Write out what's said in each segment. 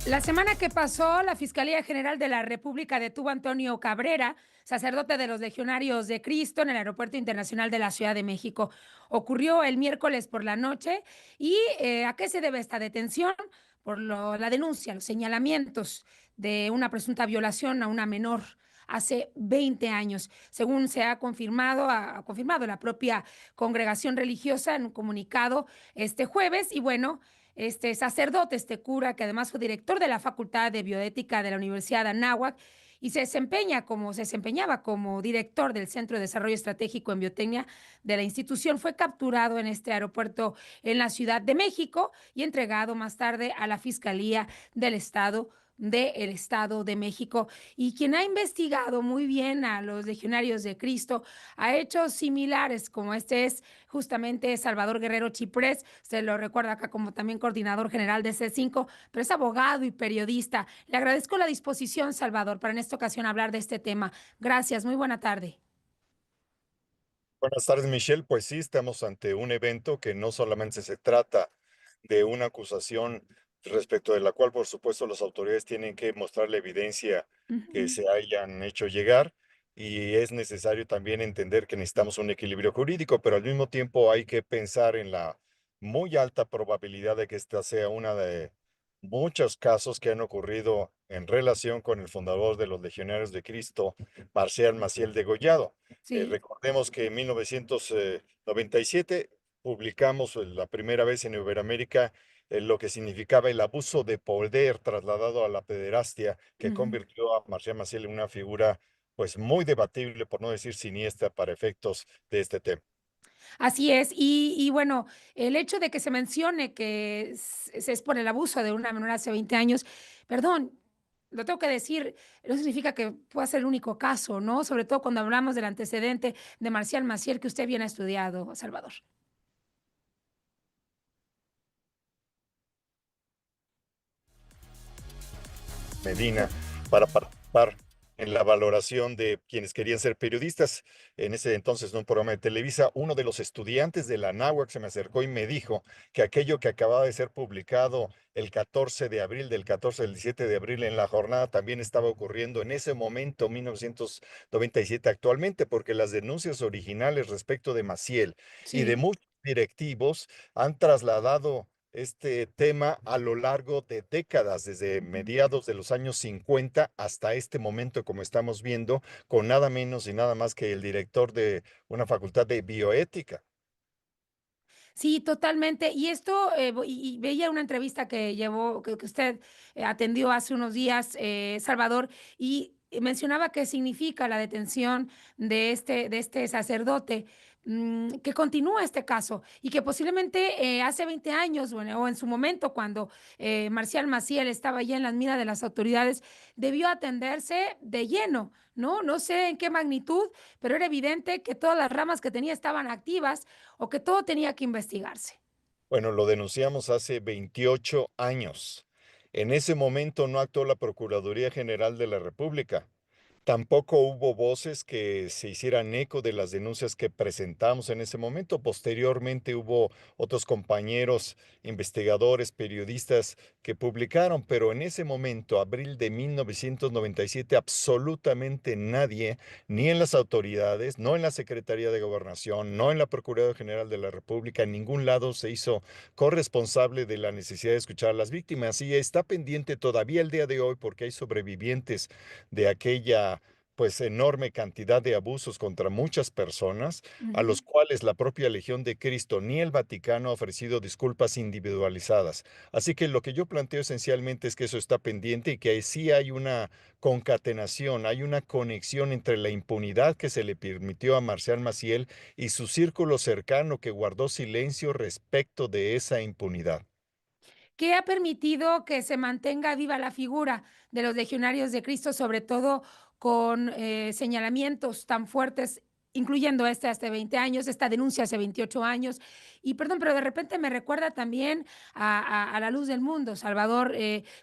La semana que pasó, la Fiscalía General de la República detuvo a Antonio Cabrera, sacerdote de los Legionarios de Cristo, en el Aeropuerto Internacional de la Ciudad de México. Ocurrió el miércoles por la noche. ¿Y a qué se debe esta detención? La denuncia, los señalamientos de una presunta violación a una menor hace 20 años. Según se ha confirmado la propia congregación religiosa en un comunicado este jueves. Y bueno, este sacerdote, este cura, que además fue director de la Facultad de Bioética de la Universidad de Anáhuac y se desempeñaba como director del Centro de Desarrollo Estratégico en Biotecnia de la institución, fue capturado en este aeropuerto en la Ciudad de México y entregado más tarde a la Fiscalía del Estado de México. Y quien ha investigado muy bien a los Legionarios de Cristo a hechos similares como este es justamente Salvador Guerrero Chiprés. Se lo recuerda acá como también coordinador general de C5, pero es abogado y periodista. Le agradezco la disposición, Salvador, para en esta ocasión hablar de este tema. Gracias, muy buena tarde. Buenas tardes, Michelle. Pues sí, estamos ante un evento que no solamente se trata de una acusación respecto de la cual, por supuesto, las autoridades tienen que mostrar la evidencia que Ujú. se hayan hecho llegar y es necesario también entender que necesitamos un equilibrio jurídico, pero al mismo tiempo hay que pensar en la muy alta probabilidad de que esta sea una de muchos casos que han ocurrido en relación con el fundador de los Legionarios de Cristo, Marcial Maciel Degollado. Sí. Recordemos que en 1997 publicamos la primera vez en Iberoamérica lo que significaba el abuso de poder trasladado a la pederastia, que Ujú. convirtió a Marcial Maciel en una figura pues muy debatible, por no decir siniestra, para efectos de este tema. Así es. Y bueno, el hecho de que se mencione que es por el abuso de una menor hace 20 años, perdón, lo tengo que decir, no significa que pueda ser el único caso, ¿no? Sobre todo cuando hablamos del antecedente de Marcial Maciel, que usted bien ha estudiado, Salvador. Medina para participar en la valoración de quienes querían ser periodistas. En ese entonces, en un programa de Televisa, uno de los estudiantes de la Anáhuac se me acercó y me dijo que aquello que acababa de ser publicado el 14 de abril, del 14 al 17 de abril en la jornada, también estaba ocurriendo en ese momento, 1997 actualmente, porque las denuncias originales respecto de Maciel y de Sí. muchos directivos han trasladado este tema a lo largo de décadas, desde Ujú. mediados de los años 50 hasta este momento, como estamos viendo, con nada menos y nada más que el director de una facultad de bioética. Sí, totalmente. Y esto, y veía una entrevista que llevó, que usted atendió hace unos días, Salvador, y mencionaba qué significa la detención de este sacerdote, que continúa este caso y que posiblemente hace 20 años o en su momento, cuando Marcial Maciel estaba ya en las miras de las autoridades, debió atenderse de lleno, ¿no? No sé en qué magnitud, pero era evidente que todas las ramas que tenía estaban activas o que todo tenía que investigarse. Bueno, lo denunciamos hace 28 años. En ese momento no actuó la Procuraduría General de la República. Tampoco hubo voces que se hicieran eco de las denuncias que presentamos en ese momento. Posteriormente hubo otros compañeros, investigadores, periodistas que publicaron, pero en ese momento, abril de 1997, absolutamente nadie, ni en las autoridades, no en la Secretaría de Gobernación, no en la Procuraduría General de la República, en ningún lado se hizo corresponsable de la necesidad de escuchar a las víctimas. Y está pendiente todavía el día de hoy porque hay sobrevivientes de aquella pues enorme cantidad de abusos contra muchas personas, a Ujú. los cuales la propia Legión de Cristo ni el Vaticano ha ofrecido disculpas individualizadas. Así que lo que yo planteo esencialmente es que eso está pendiente y que sí hay una concatenación, hay una conexión entre la impunidad que se le permitió a Marcial Maciel y su círculo cercano que guardó silencio respecto de esa impunidad. ¿Qué ha permitido que se mantenga viva la figura de los legionarios de Cristo, sobre todo con señalamientos tan fuertes incluyendo este hace 20 años, esta denuncia hace 28 años. Y perdón, pero de repente me recuerda también a La Luz del Mundo, Salvador,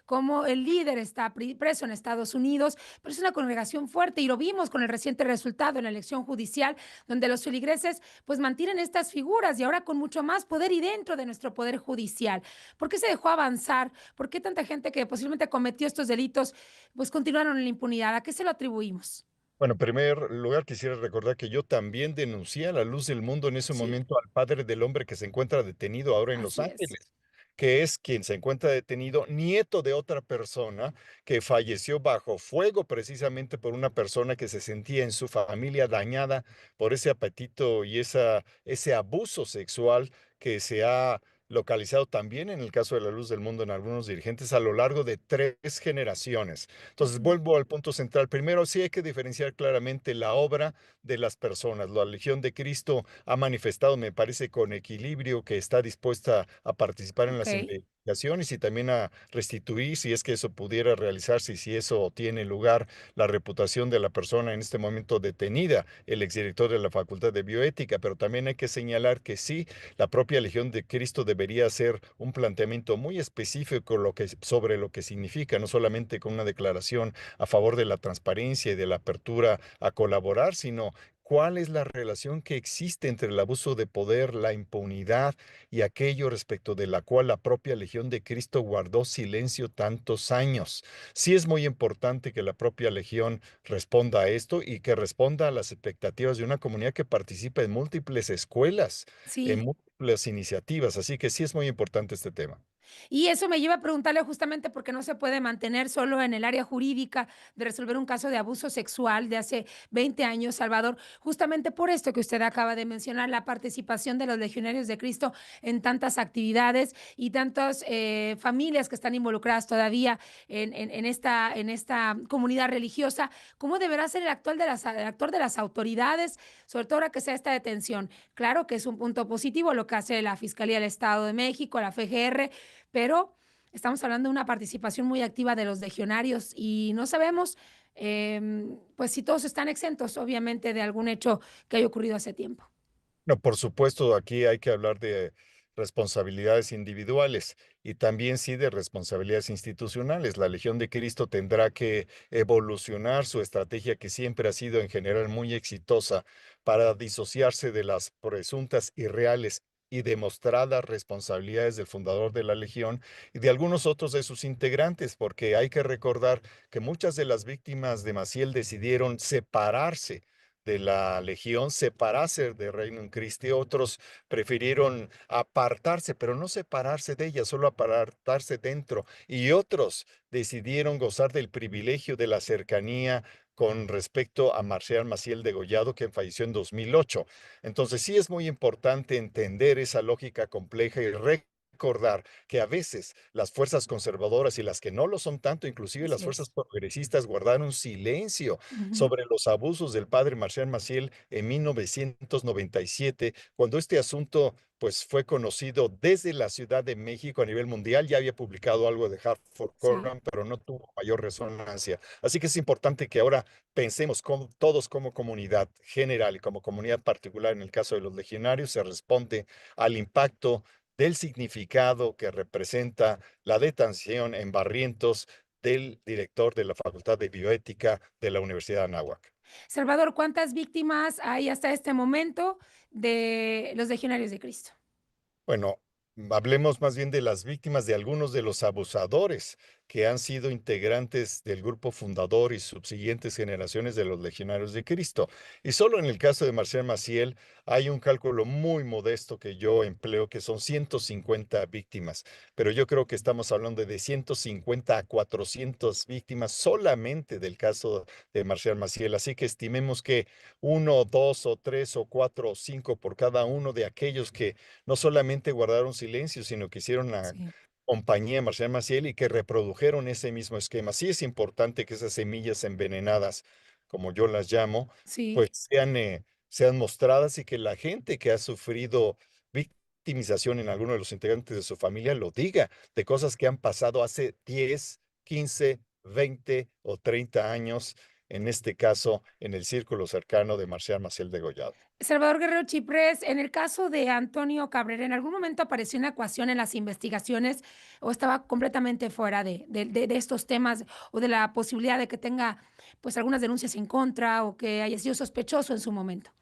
cómo el líder está preso en Estados Unidos, pero es una congregación fuerte y lo vimos con el reciente resultado en la elección judicial, donde los feligreses pues mantienen estas figuras y ahora con mucho más poder y dentro de nuestro poder judicial. ¿Por qué se dejó avanzar? ¿Por qué tanta gente que posiblemente cometió estos delitos pues continuaron en la impunidad? ¿A qué se lo atribuimos? Bueno, en primer lugar, quisiera recordar que yo también denuncié a La Luz del Mundo en ese Sí, momento al padre del hombre que se encuentra detenido ahora en Los así es. Ángeles, que es quien se encuentra detenido, nieto de otra persona que falleció bajo fuego precisamente por una persona que se sentía en su familia dañada por ese apetito y ese abuso sexual que se ha localizado también en el caso de La Luz del Mundo en algunos dirigentes a lo largo de 3 generaciones. Entonces, Ujú. vuelvo al punto central. Primero, sí hay que diferenciar claramente la obra de las personas. La Legión de Cristo ha manifestado, me parece, con equilibrio que está dispuesta a participar en Ok, las investigaciones y también a restituir, si es que eso pudiera realizarse y si eso tiene lugar, la reputación de la persona en este momento detenida, el exdirector de la Facultad de Bioética. Pero también hay que señalar que sí, la propia Legión de Cristo debería hacer un planteamiento muy específico sobre lo que significa, no solamente con una declaración a favor de la transparencia y de la apertura a colaborar, sino cuál es la relación que existe entre el abuso de poder, la impunidad y aquello respecto de la cual la propia Legión de Cristo guardó silencio tantos años. Sí es muy importante que la propia Legión responda a esto y que responda a las expectativas de una comunidad que participa en múltiples escuelas, en sí. múltiples iniciativas, así que sí es muy importante este tema. Y eso me lleva a preguntarle justamente porque no se puede mantener solo en el área jurídica de resolver un caso de abuso sexual de hace 20 años, Salvador, justamente por esto que usted acaba de mencionar, la participación de los legionarios de Cristo en tantas actividades y tantas familias que están involucradas todavía en esta comunidad religiosa. ¿Cómo deberá ser el actor de las autoridades, sobre todo ahora que sea esta detención? Claro que es un punto positivo lo que hace la Fiscalía del Estado de México, la FGR, pero estamos hablando de una participación muy activa de los legionarios y no sabemos, pues, si todos están exentos, obviamente, de algún hecho que haya ocurrido hace tiempo. No, por supuesto, aquí hay que hablar de responsabilidades individuales y también sí de responsabilidades institucionales. La Legión de Cristo tendrá que evolucionar su estrategia, que siempre ha sido en general muy exitosa, para disociarse de las presuntas irreales y demostradas responsabilidades del fundador de la Legión y de algunos otros de sus integrantes, porque hay que recordar que muchas de las víctimas de Maciel decidieron separarse de la Legión, separarse de Reino Christi. Otros prefirieron apartarse, pero no separarse de ella, solo apartarse dentro. Y otros decidieron gozar del privilegio de la cercanía con respecto a Marcial Maciel Degollado, quien falleció en 2008. Entonces sí es muy importante entender esa lógica compleja y recordar que a veces las fuerzas conservadoras y las que no lo son tanto, inclusive las Así fuerzas es. progresistas, guardaron silencio Ujú. sobre los abusos del padre Marcial Maciel en 1997, cuando este asunto pues fue conocido desde la Ciudad de México a nivel mundial. Ya había publicado algo de Hartford Sí. Courant, pero no tuvo mayor resonancia. Así que es importante que ahora pensemos todos como comunidad general y como comunidad particular, en el caso de los legionarios, se responde al impacto del significado que representa la detención en Barrientos del director de la Facultad de Bioética de la Universidad de Anáhuac. Salvador, ¿cuántas víctimas hay hasta este momento de los legionarios de Cristo? Bueno, hablemos más bien de las víctimas de algunos de los abusadores que han sido integrantes del grupo fundador y subsiguientes generaciones de los Legionarios de Cristo. Y solo en el caso de Marcial Maciel hay un cálculo muy modesto que yo empleo, que son 150 víctimas, pero yo creo que estamos hablando de 150 a 400 víctimas solamente del caso de Marcial Maciel. Así que estimemos que uno, dos o tres o cuatro o cinco por cada uno de aquellos que no solamente guardaron silencio, sino que hicieron la Sí, compañía Marcial Maciel y que reprodujeron ese mismo esquema. Sí es importante que esas semillas envenenadas, como yo las llamo, pues sí, sean mostradas y que la gente que ha sufrido victimización en alguno de los integrantes de su familia lo diga, de cosas que han pasado hace 10, 15, 20 o 30 años en este caso, en el círculo cercano de Marcial Maciel Degollado. Salvador Guerrero Chiprés, en el caso de Antonio Cabrera, ¿en algún momento apareció una ecuación en las investigaciones o estaba completamente fuera de estos temas o de la posibilidad de que tenga pues algunas denuncias en contra o que haya sido sospechoso en su momento?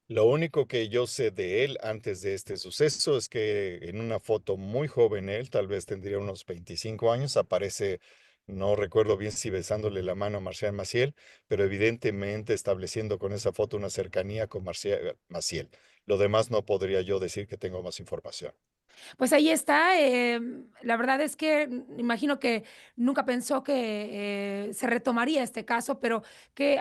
Lo único que yo sé de él antes de este suceso es que en una foto muy joven él, tal vez tendría unos 25 años, aparece, no recuerdo bien si besándole la mano a Marcial Maciel, pero evidentemente estableciendo con esa foto una cercanía con Marcial Maciel. Lo demás no podría yo decir que tengo más información. Pues ahí está, la verdad es que imagino que nunca pensó que se retomaría este caso, pero que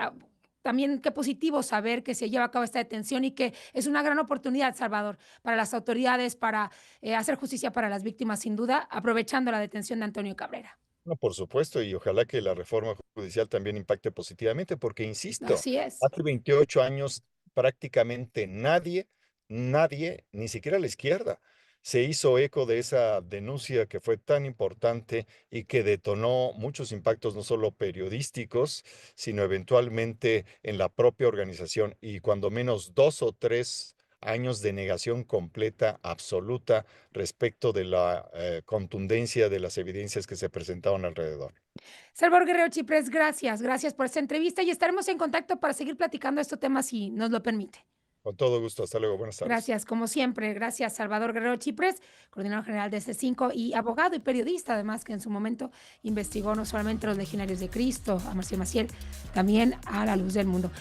también qué positivo saber que se lleva a cabo esta detención y que es una gran oportunidad, Salvador, para las autoridades, para hacer justicia para las víctimas, sin duda, aprovechando la detención de Antonio Cabrera. No, por supuesto, y ojalá que la reforma judicial también impacte positivamente, porque insisto, Así es. hace 28 años prácticamente nadie, ni siquiera la izquierda, se hizo eco de esa denuncia que fue tan importante y que detonó muchos impactos, no solo periodísticos, sino eventualmente en la propia organización, y cuando menos 2 o 3 años de negación completa, absoluta respecto de la contundencia de las evidencias que se presentaban alrededor. Salvador Guerrero Chiprés, gracias, gracias por esta entrevista y estaremos en contacto para seguir platicando de estos temas si nos lo permite. Con todo gusto, hasta luego, buenas tardes. Gracias, como siempre. Gracias, Salvador Guerrero Chiprés, coordinador general de C5 y abogado y periodista, además, que en su momento investigó no solamente a los legionarios de Cristo, a Marcial Maciel, también a la luz del mundo.